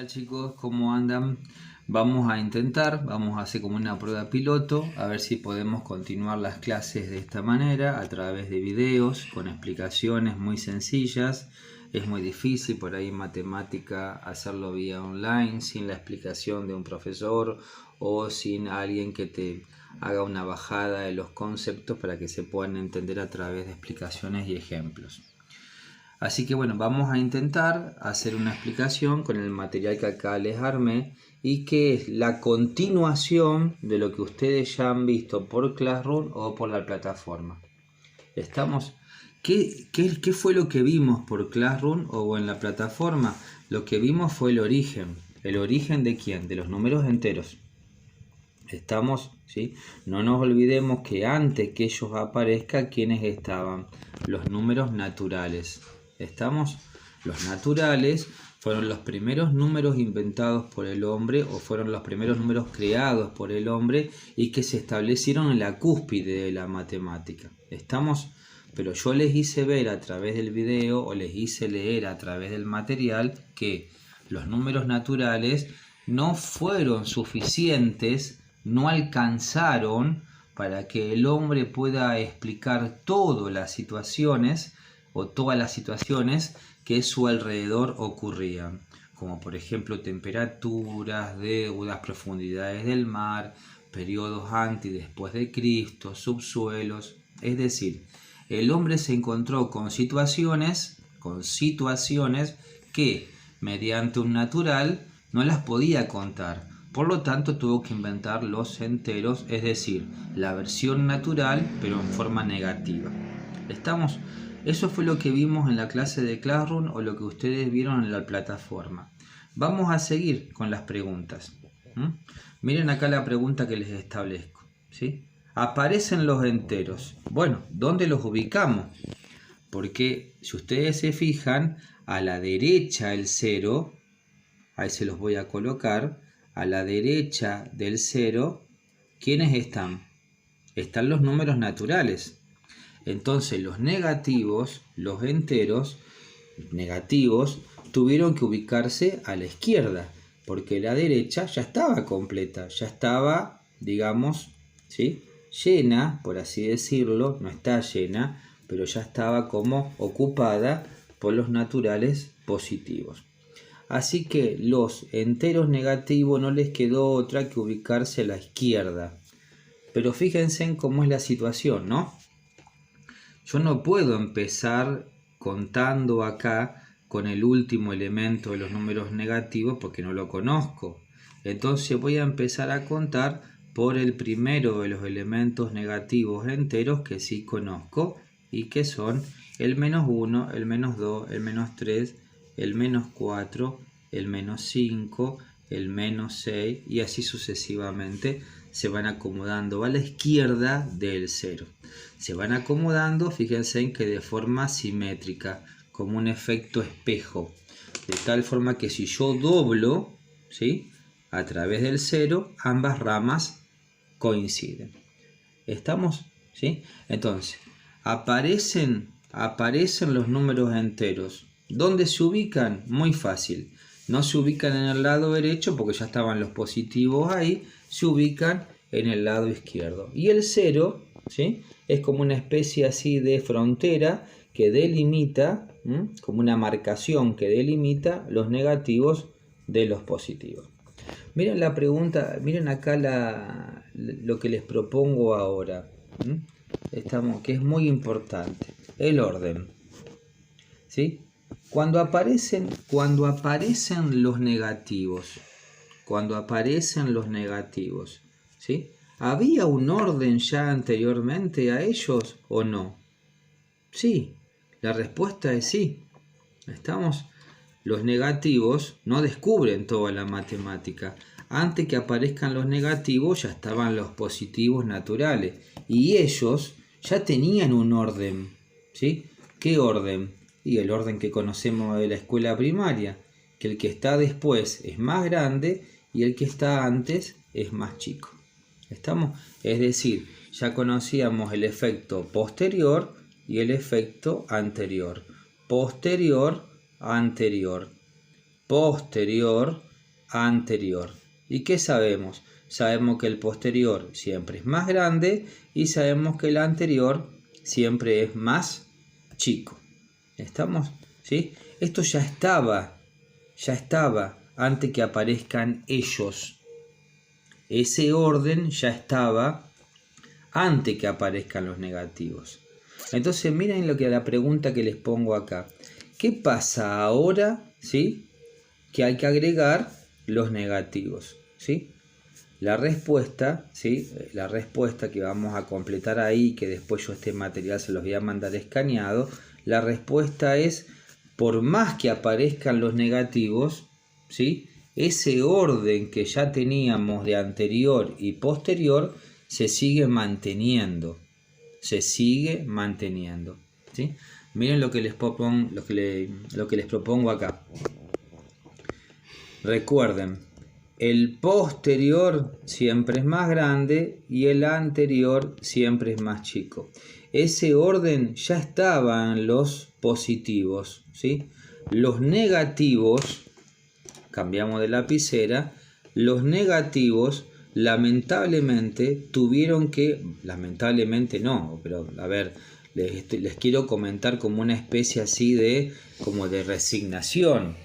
Hola chicos, ¿cómo andan? Vamos a hacer como una prueba piloto, a ver si podemos continuar las clases de esta manera, a través de videos, con explicaciones muy sencillas. Es muy difícil por ahí en matemática hacerlo vía online, sin la explicación de un profesor o sin alguien que te haga una bajada de los conceptos para que se puedan entender a través de explicaciones y ejemplos. Así que bueno, vamos a intentar hacer una explicación con el material que acá les armé y que es la continuación de lo que ustedes ya han visto por Classroom o por la plataforma. ¿Estamos? ¿Qué fue lo que vimos por Classroom o en la plataforma? Lo que vimos fue el origen. ¿El origen de quién? De los números enteros. ¿Estamos? ¿Sí? No nos olvidemos que antes que ellos aparezcan, ¿quiénes estaban? Los números naturales. ¿Estamos? Los naturales fueron los primeros números inventados por el hombre o fueron los primeros números creados por el hombre y que se establecieron en la cúspide de la matemática. ¿Estamos? Pero yo les hice ver a través del video o les hice leer a través del material que los números naturales no fueron suficientes, no alcanzaron para que el hombre pueda explicar todas las situaciones o todas las situaciones que a su alrededor ocurrían, como por ejemplo temperaturas, deudas, profundidades del mar, periodos antes y después de Cristo, subsuelos. Es decir, el hombre se encontró con situaciones que mediante un natural no las podía contar. Por lo tanto tuvo que inventar los enteros, es decir, la versión natural pero en forma negativa. ¿Estamos? Eso fue lo que vimos en la clase de Classroom o lo que ustedes vieron en la plataforma. Vamos a seguir con las preguntas. Miren acá la pregunta que les establezco, ¿sí? Aparecen los enteros. Bueno, ¿dónde los ubicamos? Porque si ustedes se fijan, a la derecha el 0, ahí se los voy a colocar, a la derecha del 0, ¿quiénes están? Están los números naturales. Entonces los negativos, los enteros negativos, tuvieron que ubicarse a la izquierda, porque la derecha ya estaba completa, ya estaba, digamos, ¿sí?, llena, por así decirlo, no está llena, pero ya estaba como ocupada por los naturales positivos. Así que los enteros negativos no les quedó otra que ubicarse a la izquierda. Pero fíjense en cómo es la situación, ¿no? Yo no puedo empezar contando acá con el último elemento de los números negativos porque no lo conozco. Entonces voy a empezar a contar por el primero de los elementos negativos enteros que sí conozco y que son el menos 1, el menos 2, el menos 3, el menos 4, el menos 5, el menos 6 y así sucesivamente se van acomodando a la izquierda del 0. Se van acomodando, fíjense en que de forma simétrica, como un efecto espejo, de tal forma que si yo doblo, ¿sí?, a través del 0, ambas ramas coinciden. ¿Estamos? ¿Sí? Entonces, aparecen los números enteros. ¿Dónde se ubican? Muy fácil. No se ubican en el lado derecho porque ya estaban los positivos ahí, se ubican en el lado izquierdo. Y el 0, ¿sí?, es como una especie así de frontera que delimita, como una marcación que delimita los negativos de los positivos. Miren la pregunta, miren acá lo que les propongo ahora, que es muy importante, el orden, ¿sí? Cuando aparecen los negativos, ¿sí?, ¿había un orden ya anteriormente a ellos o no? Sí, la respuesta es sí. ¿Estamos? Los negativos no descubren toda la matemática. Antes que aparezcan los negativos ya estaban los positivos naturales y ellos ya tenían un orden, ¿sí? ¿Qué orden? Y el orden que conocemos de la escuela primaria, que el que está después es más grande y el que está antes es más chico. ¿Estamos? Es decir, ya conocíamos el efecto posterior y el efecto anterior. Posterior, anterior. Posterior, anterior. ¿Y qué sabemos? Sabemos que el posterior siempre es más grande y sabemos que el anterior siempre es más chico. ¿Estamos? ¿Sí? Esto ya estaba antes que aparezcan ellos. Ese orden ya estaba antes que aparezcan los negativos. Entonces miren la pregunta que les pongo acá. ¿Qué pasa ahora, ¿sí?, que hay que agregar los negativos? ¿Sí? La respuesta, ¿sí?, la respuesta que vamos a completar ahí, que después yo este material se los voy a mandar escaneado, la respuesta es, por más que aparezcan los negativos, ¿sí?, ese orden que ya teníamos de anterior y posterior se sigue manteniendo. ¿Sí? Miren lo que les propongo acá. Recuerden, el posterior siempre es más grande y el anterior siempre es más chico. Ese orden ya estaba en los positivos, ¿sí? Los negativos, cambiamos de lapicera, los negativos lamentablemente lamentablemente no, pero a ver, les quiero comentar como una especie así de resignación.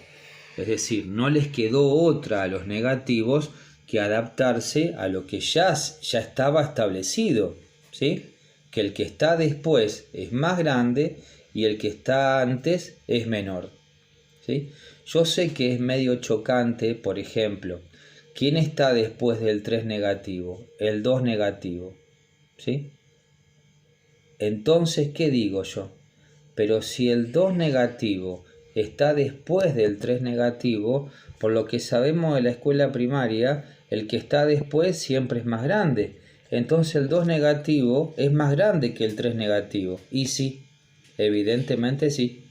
Es decir, no les quedó otra a los negativos que adaptarse a lo que ya estaba establecido, ¿sí? Que el que está después es más grande y el que está antes es menor, ¿sí? Yo sé que es medio chocante, por ejemplo, ¿quién está después del 3 negativo? El 2 negativo, ¿sí? Entonces, ¿qué digo yo? Pero si el 2 negativo está después del 3 negativo, por lo que sabemos de la escuela primaria, el que está después siempre es más grande. Entonces el 2 negativo es más grande que el 3 negativo. Y sí, evidentemente sí.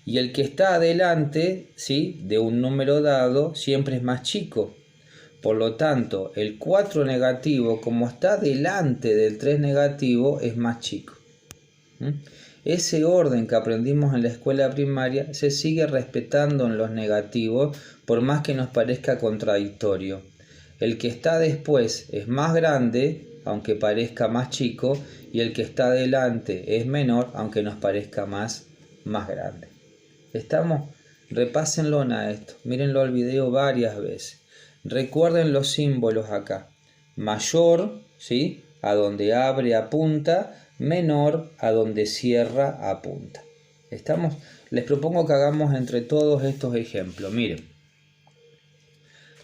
Y el que está adelante, ¿sí?, de un número dado, siempre es más chico. Por lo tanto, el 4 negativo, como está delante del 3 negativo, es más chico. Ese orden que aprendimos en la escuela primaria se sigue respetando en los negativos, por más que nos parezca contradictorio. El que está después es más grande, aunque parezca más chico, y el que está delante es menor, aunque nos parezca más grande. ¿Estamos? Repásenlo a esto, mírenlo al video varias veces. Recuerden los símbolos acá. Mayor, ¿sí?, a donde abre apunta, menor a donde cierra apunta. ¿Estamos? Les propongo que hagamos entre todos estos ejemplos. Miren,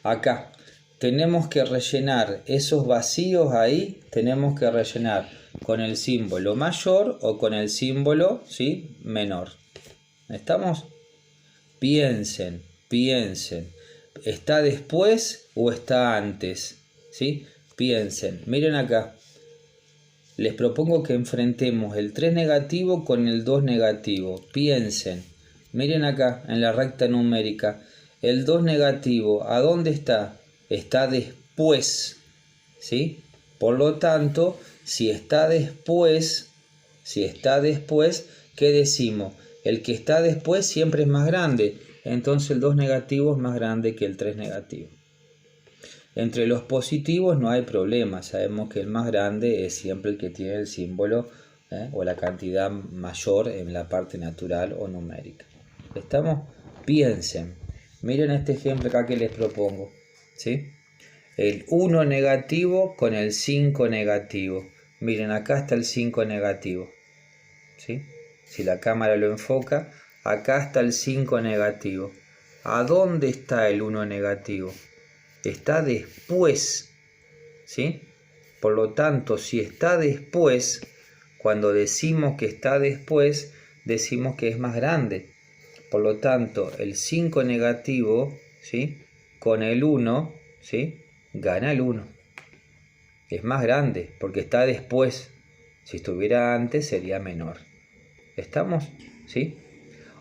acá tenemos que rellenar esos vacíos ahí, tenemos que rellenar con el símbolo mayor o con el símbolo, ¿sí?, menor. ¿Estamos? Piensen. ¿Está después o está antes? ¿Sí? Piensen. Miren acá. Les propongo que enfrentemos el 3 negativo con el 2 negativo. Piensen. Miren acá en la recta numérica. El 2 negativo, ¿a dónde está? Está después. ¿Sí? Por lo tanto, si está después, ¿qué decimos? El que está después siempre es más grande. Entonces el 2 negativo es más grande que el 3 negativo. Entre los positivos no hay problema, sabemos que el más grande es siempre el que tiene el símbolo o la cantidad mayor en la parte natural o numérica. ¿Estamos? Piensen, miren este ejemplo acá que les propongo, ¿sí? El 1 negativo con el 5 negativo. Miren, acá está el 5 negativo, ¿sí? Si la cámara lo enfoca, acá está el 5 negativo. ¿A dónde está el 1 negativo? Está después, ¿sí? Por lo tanto, si está después, cuando decimos que está después, decimos que es más grande. Por lo tanto, el 5 negativo, ¿sí?, con el 1, ¿sí?, gana el 1. Es más grande porque está después. Si estuviera antes sería menor. ¿Estamos? ¿Sí?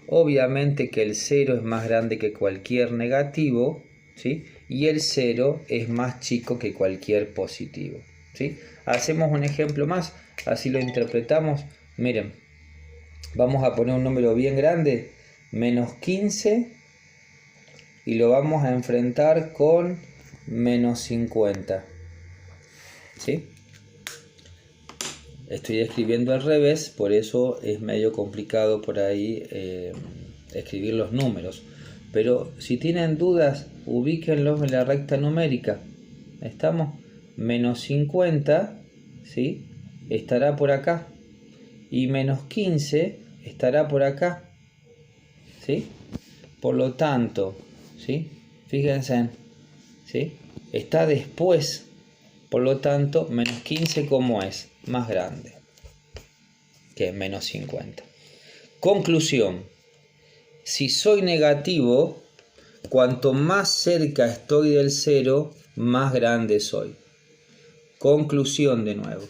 Obviamente que el 0 es más grande que cualquier negativo, ¿sí?, y el 0 es más chico que cualquier positivo, ¿sí? Hacemos un ejemplo más, así lo interpretamos. Miren, vamos a poner un número bien grande, menos 15 y lo vamos a enfrentar con menos 50. ¿Sí? Estoy escribiendo al revés, por eso es medio complicado por ahí escribir los números. Pero si tienen dudas, ubíquenlos en la recta numérica. ¿Estamos? Menos 50, ¿sí? Estará por acá. Y menos 15 estará por acá. ¿Sí? Por lo tanto, ¿sí? Fíjense, ¿sí? Está después. Por lo tanto, menos 15, ¿cómo es? Más grande que menos 50. Conclusión. Si soy negativo, cuanto más cerca estoy del cero, más grande soy. Conclusión de nuevo.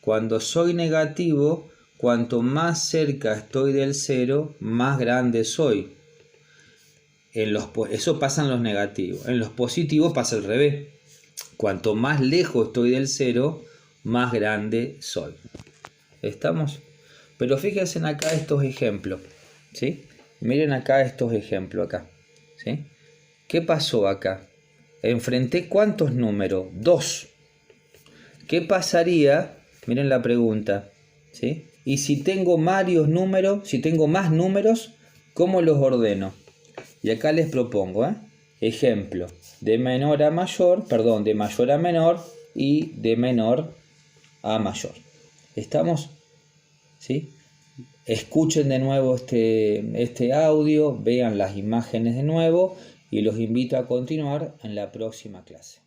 Cuando soy negativo, cuanto más cerca estoy del cero, más grande soy. Eso pasa en los negativos. En los positivos pasa al revés. Cuanto más lejos estoy del cero, más grande soy. ¿Estamos? Pero fíjense acá estos ejemplos. ¿Sí? Miren acá estos ejemplos acá. ¿Sí? ¿Qué pasó acá? Enfrenté ¿cuántos números? 2. ¿Qué pasaría? Miren la pregunta. ¿Sí? Y si tengo varios números, si tengo más números, ¿cómo los ordeno? Y acá les propongo, ejemplo, de menor a mayor, perdón, de mayor a menor y de menor a mayor. ¿Estamos? ¿Sí? Escuchen de nuevo este audio, vean las imágenes de nuevo y los invito a continuar en la próxima clase.